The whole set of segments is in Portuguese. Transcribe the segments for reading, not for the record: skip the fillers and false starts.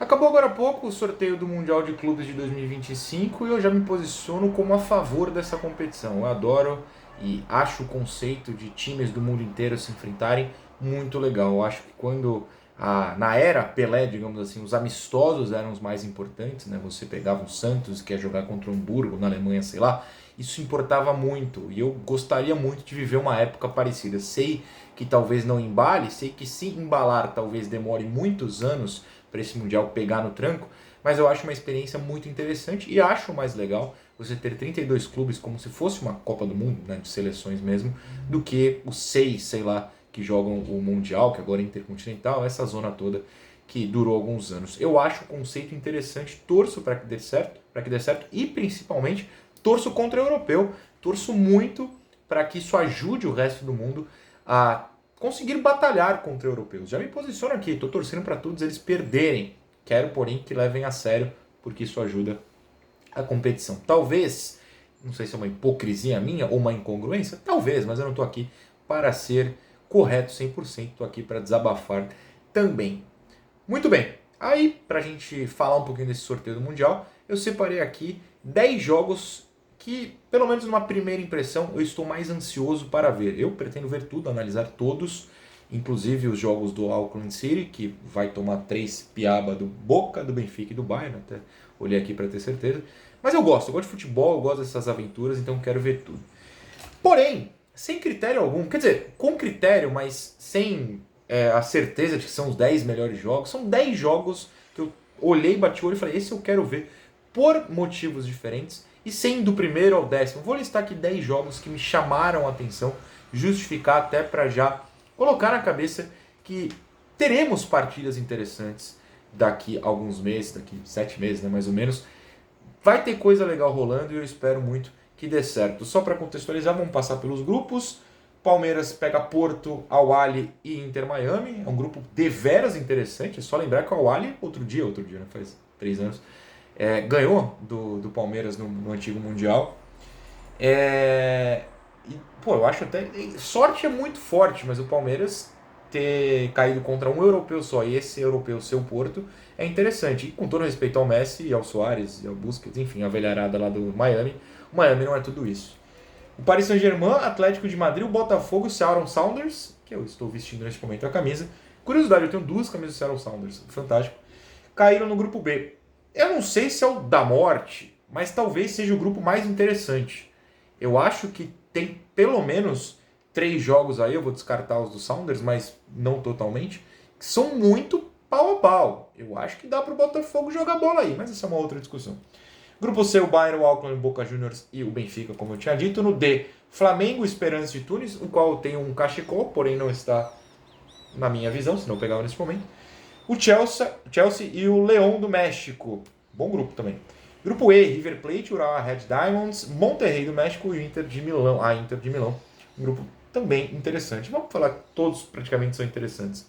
Acabou agora há pouco o sorteio do Mundial de Clubes de 2025 e eu já me posiciono como a favor dessa competição. Eu adoro e acho o conceito de times do mundo inteiro se enfrentarem muito legal. Eu acho que na era Pelé, digamos assim, os amistosos eram os mais importantes, né? Você pegava o Santos, que ia jogar contra o Hamburgo na Alemanha, sei lá, isso importava muito e eu gostaria muito de viver uma época parecida. Sei que talvez não embale, sei que se embalar talvez demore muitos anos para esse Mundial pegar no tranco, mas eu acho uma experiência muito interessante e acho mais legal você ter 32 clubes como se fosse uma Copa do Mundo, né, de seleções mesmo, do que os 6, sei lá, que jogam o Mundial, que agora é Intercontinental, essa zona toda que durou alguns anos. Eu acho o conceito interessante, torço para que dê certo e principalmente torço contra o europeu, torço muito para que isso ajude o resto do mundo a conseguir batalhar contra europeus. Já me posiciono aqui, estou torcendo para todos eles perderem. Quero, porém, que levem a sério, porque isso ajuda a competição. Talvez, não sei se é uma hipocrisia minha ou uma incongruência, talvez, mas eu não estou aqui para ser correto 100%, estou aqui para desabafar também. Muito bem, aí para a gente falar um pouquinho desse sorteio do Mundial, eu separei aqui 10 jogos que, pelo menos numa primeira impressão, eu estou mais ansioso para ver. Eu pretendo ver tudo, analisar todos, inclusive os jogos do Auckland City, que vai tomar 3 piaba do Boca, do Benfica e do Bayern, até olhei aqui para ter certeza. Mas eu gosto de futebol, eu gosto dessas aventuras, então quero ver tudo. Porém, sem critério algum, quer dizer, com critério, mas sem a certeza de que são os 10 melhores jogos, são 10 jogos que eu olhei, bati o olho e falei, esse eu quero ver por motivos diferentes e sem do primeiro ao décimo. Vou listar aqui 10 jogos que me chamaram a atenção, justificar até para já colocar na cabeça que teremos partidas interessantes daqui a alguns meses, daqui 7 meses, né, mais ou menos. Vai ter coisa legal rolando e eu espero muito que dê certo. Só para contextualizar, vamos passar pelos grupos. Palmeiras pega Porto, Al-Ahly e Inter Miami. É um grupo deveras interessante. É só lembrar que o Al-Ahly, outro dia, né, faz 3 anos, ganhou do Palmeiras no antigo Mundial. Eu acho até... Sorte é muito forte, mas o Palmeiras ter caído contra um europeu só e esse europeu ser o Porto é interessante. E com todo respeito ao Messi e ao Suárez e ao Busquets, enfim, a velharada lá do Miami, o Miami não é tudo isso. O Paris Saint-Germain, Atlético de Madrid, o Botafogo, o Seattle Sounders, que eu estou vestindo neste momento a camisa. Curiosidade, eu tenho 2 camisas do Seattle Sounders, fantástico. Caíram no grupo B. Eu não sei se é o da morte, mas talvez seja o grupo mais interessante. Eu acho que tem pelo menos 3 jogos aí, eu vou descartar os do Sounders, mas não totalmente, que são muito pau a pau. Eu acho que dá para o Botafogo jogar bola aí, mas essa é uma outra discussão. Grupo C, o Bayern, o Auckland, o Boca Juniors e o Benfica, como eu tinha dito. No D, Flamengo, Esperance de Tunis, o qual tem um cachecol, porém não está na minha visão, se não pegava nesse momento. O Chelsea e o León do México. Bom grupo também. Grupo E, River Plate, Urawa Red Diamonds, Monterrey do México e o Inter de Milão. Inter de Milão. Um grupo também interessante. Vamos falar que todos praticamente são interessantes.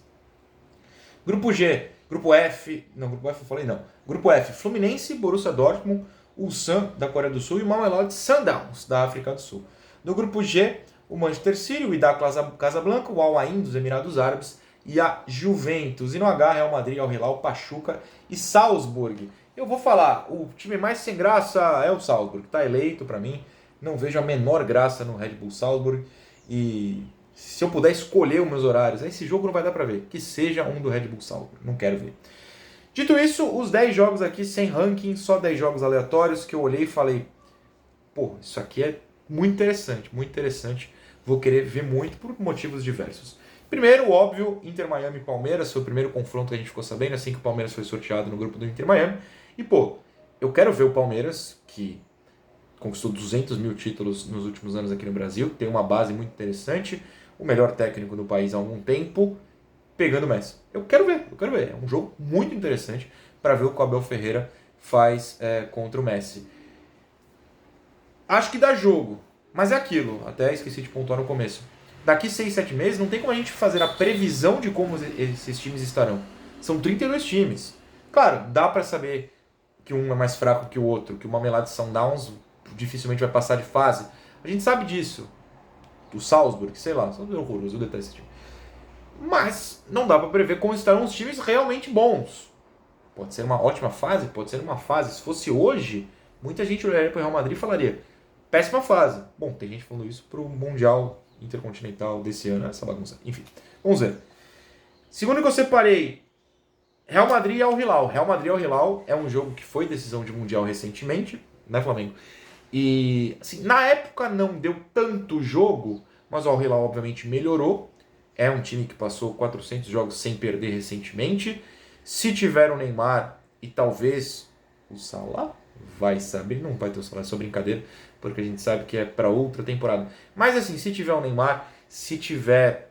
Grupo G, Grupo F... Não, Grupo F eu falei não. Grupo F, Fluminense, Borussia Dortmund, Ulsan da Coreia do Sul e o Mamelodi Sundowns da África do Sul. No grupo G, o Manchester City, o Wydad Casablanca, o Al Ain dos Emirados Árabes e a Juventus. E no H, Real Madrid, Al Hilal, Pachuca e Salzburg. Eu vou falar, o time mais sem graça é o Salzburg, está eleito para mim. Não vejo a menor graça no Red Bull Salzburg. E se eu puder escolher os meus horários, esse jogo não vai dar para ver. Que seja um do Red Bull Salzburg, não quero ver. Dito isso, os 10 jogos aqui sem ranking, só 10 jogos aleatórios que eu olhei e falei, pô, isso aqui é muito interessante, vou querer ver muito por motivos diversos. Primeiro, óbvio, Inter Miami e Palmeiras, foi o primeiro confronto que a gente ficou sabendo, assim que o Palmeiras foi sorteado no grupo do Inter Miami. E pô, eu quero ver o Palmeiras, que conquistou 200 mil títulos nos últimos anos aqui no Brasil, tem uma base muito interessante, o melhor técnico do país há algum tempo, pegando o Messi. Eu quero ver. É um jogo muito interessante para ver o que o Abel Ferreira faz contra o Messi. Acho que dá jogo, mas é aquilo, até esqueci de pontuar no começo. Daqui 6, 7 meses não tem como a gente fazer a previsão de como esses times estarão. São 32 times. Claro, dá para saber que um é mais fraco que o outro, que o Mamelodi Sundowns dificilmente vai passar de fase. A gente sabe disso. O Salzburg, sei lá, é horroroso, eu detesto esse time. Mas não dá para prever como estarão os times realmente bons. Pode ser uma ótima fase, pode ser uma fase. Se fosse hoje, muita gente olharia para o Real Madrid e falaria: péssima fase. Bom, tem gente falando isso pro Mundial Intercontinental desse ano, essa bagunça. Enfim, vamos ver. Segundo que eu separei, Real Madrid e Al Hilal. Real Madrid e Al Hilal é um jogo que foi decisão de Mundial recentemente, né, Flamengo? E, assim, na época não deu tanto jogo, mas o Al Hilal obviamente melhorou. É um time que passou 400 jogos sem perder recentemente. Se tiver o Neymar e talvez o Salah, vai saber, não vai ter o Salah, é só brincadeira, porque a gente sabe que é para outra temporada. Mas assim, se tiver o Neymar, se tiver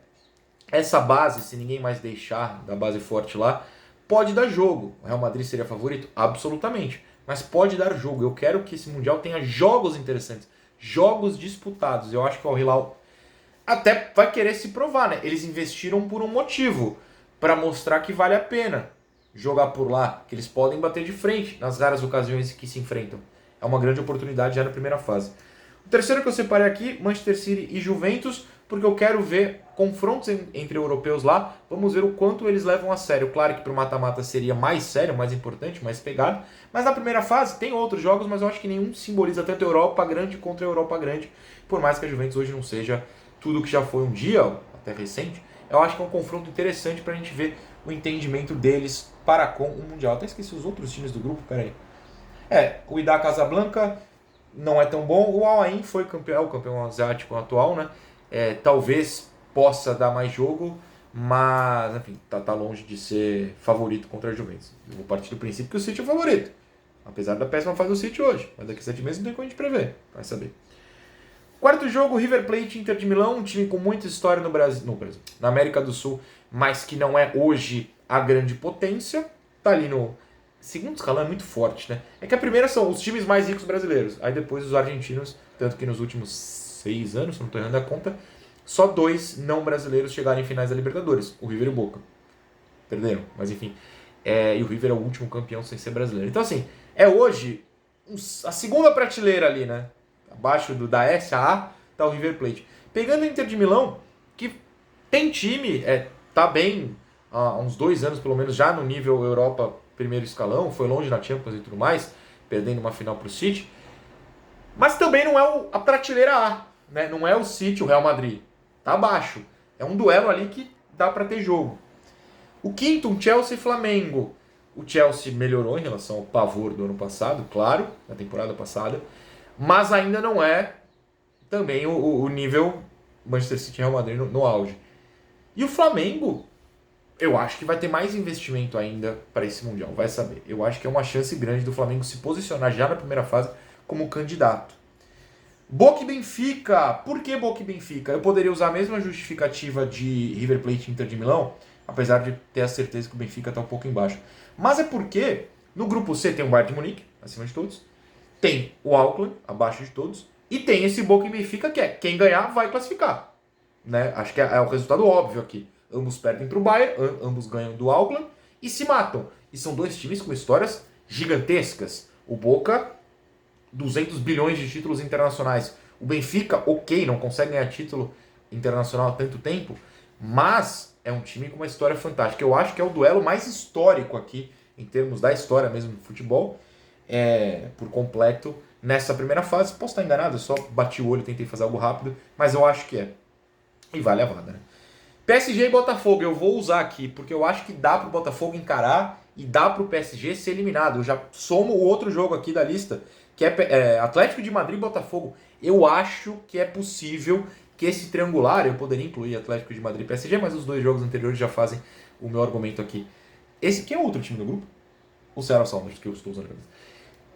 essa base, se ninguém mais deixar da base forte lá, pode dar jogo. O Real Madrid seria favorito? Absolutamente. Mas pode dar jogo. Eu quero que esse Mundial tenha jogos interessantes, jogos disputados. Eu acho que o Al Hilal até vai querer se provar, né? Eles investiram por um motivo, para mostrar que vale a pena jogar por lá, que eles podem bater de frente nas raras ocasiões que se enfrentam. É uma grande oportunidade já na primeira fase. O terceiro que eu separei aqui, Manchester City e Juventus, porque eu quero ver confrontos entre europeus lá. Vamos ver o quanto eles levam a sério. Claro que para o mata-mata seria mais sério, mais importante, mais pegado. Mas na primeira fase tem outros jogos, mas eu acho que nenhum simboliza tanto a Europa grande contra a Europa grande. Por mais que a Juventus hoje não seja tudo que já foi um dia, até recente, eu acho que é um confronto interessante para a gente ver o entendimento deles para com o Mundial. Até esqueci os outros times do grupo, peraí. O Wydad Casablanca não é tão bom. O Al Ain foi campeão, o campeão asiático atual, né? Talvez possa dar mais jogo, mas enfim, tá longe de ser favorito contra a Juventus. Eu vou partir do princípio que o City é o favorito, apesar da péssima fase do City hoje. Mas daqui a 7 meses não tem como a gente prever, vai saber. Quarto jogo, River Plate e Inter de Milão, um time com muita história no Brasil, na América do Sul, mas que não é hoje a grande potência. Tá ali no segundo escalão, é muito forte, né? É que a primeira são os times mais ricos brasileiros, aí depois os argentinos, tanto que nos últimos 6 anos, se não estou errando a conta, só 2 não brasileiros chegaram em finais da Libertadores, o River e o Boca. Perderam, mas enfim. E o River é o último campeão sem ser brasileiro. Então assim, é hoje a segunda prateleira ali, né? Abaixo da S, a A, tá o River Plate. Pegando o Inter de Milão, que tem time, tá bem há uns 2 anos pelo menos já no nível Europa primeiro escalão, foi longe na Champions e tudo mais, perdendo uma final pro City, mas também não é a prateleira A, né? Não é o City, o Real Madrid, tá abaixo. É um duelo ali que dá para ter jogo. O quinto, um Chelsea e Flamengo. O Chelsea melhorou em relação ao pavor do ano passado, claro, na temporada passada, mas ainda não é também o nível Manchester City e Real Madrid no auge. E o Flamengo, eu acho que vai ter mais investimento ainda para esse Mundial, vai saber. Eu acho que é uma chance grande do Flamengo se posicionar já na primeira fase como candidato. Boca e Benfica. Por que Boca e Benfica? Eu poderia usar a mesma justificativa de River Plate e Inter de Milão, apesar de ter a certeza que o Benfica está um pouco embaixo. Mas é porque no grupo C tem o Bayern de Munique, acima de todos, tem o Auckland, abaixo de todos, e tem esse Boca e Benfica que quem ganhar vai classificar. Né? Acho que é o resultado óbvio aqui. Ambos perdem para o Bayern, ambos ganham do Auckland e se matam. E são 2 times com histórias gigantescas. O Boca, 200 bilhões de títulos internacionais. O Benfica, ok, não consegue ganhar título internacional há tanto tempo, mas é um time com uma história fantástica. Eu acho que é o duelo mais histórico aqui, em termos da história mesmo do futebol, por completo, nessa primeira fase. Posso estar enganado, eu só bati o olho e tentei fazer algo rápido, mas eu acho que é. E vale a vaga, né? PSG e Botafogo, eu vou usar aqui, porque eu acho que dá pro Botafogo encarar e dá pro PSG ser eliminado. Eu já somo o outro jogo aqui da lista, que é Atlético de Madrid e Botafogo. Eu acho que é possível que esse triangular, eu poderia incluir Atlético de Madrid e PSG, mas os 2 jogos anteriores já fazem o meu argumento aqui. Esse aqui é outro time do grupo? O Ceará Sounders, que eu estou usando a cabeça.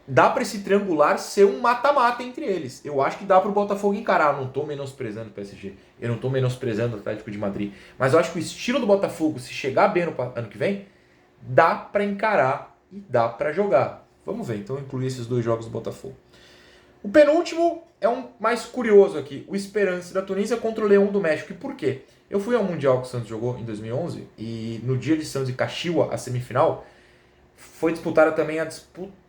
Dá para esse triangular ser um mata-mata entre eles. Eu acho que dá para o Botafogo encarar. Eu não estou menosprezando o PSG. Eu não estou menosprezando o Atlético de Madrid. Mas eu acho que o estilo do Botafogo, se chegar bem no ano que vem, dá para encarar e dá para jogar. Vamos ver. Então eu incluí esses 2 jogos do Botafogo. O penúltimo é um mais curioso aqui. O Esperance da Tunísia contra o Leão do México. E por quê? Eu fui ao Mundial que o Santos jogou em 2011 e no dia de Santos e Caxiua, a semifinal, foi disputada também a disputa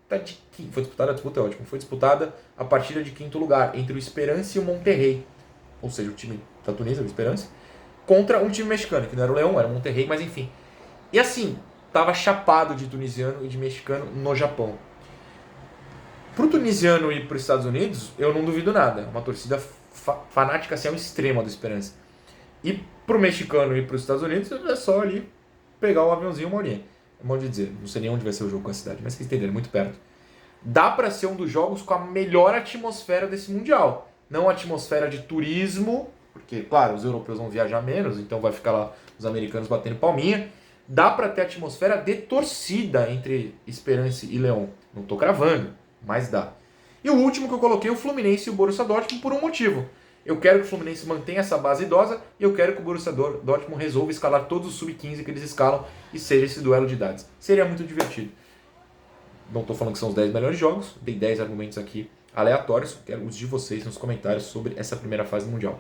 foi disputada a partida de 5º lugar entre o Esperance e o Monterrey, ou seja, o time da Tunísia, o Esperance, contra um time mexicano, que não era o Leão, era o Monterrey, mas enfim. E assim, tava chapado de tunisiano e de mexicano no Japão. Pro tunisiano ir para os Estados Unidos, eu não duvido nada. Uma torcida fanática assim, ao extremo do Esperança. E pro mexicano ir para os Estados Unidos, é só ali pegar o aviãozinho uma horinha. É modo de dizer, não sei nem onde vai ser o jogo com a cidade, mas vocês entenderam, muito perto. Dá para ser um dos jogos com a melhor atmosfera desse Mundial. Não a atmosfera de turismo, porque, claro, os europeus vão viajar menos, então vai ficar lá os americanos batendo palminha. Dá para ter atmosfera de torcida entre Esperance e León. Não tô cravando, mas dá. E o último que eu coloquei, o Fluminense e o Borussia Dortmund, por um motivo. Eu quero que o Fluminense mantenha essa base idosa e eu quero que o Borussia Dortmund resolva escalar todos os sub-15 que eles escalam e seja esse duelo de idades. Seria muito divertido. Não estou falando que são os 10 melhores jogos, dei 10 argumentos aqui aleatórios, quero os de vocês nos comentários sobre essa primeira fase do Mundial.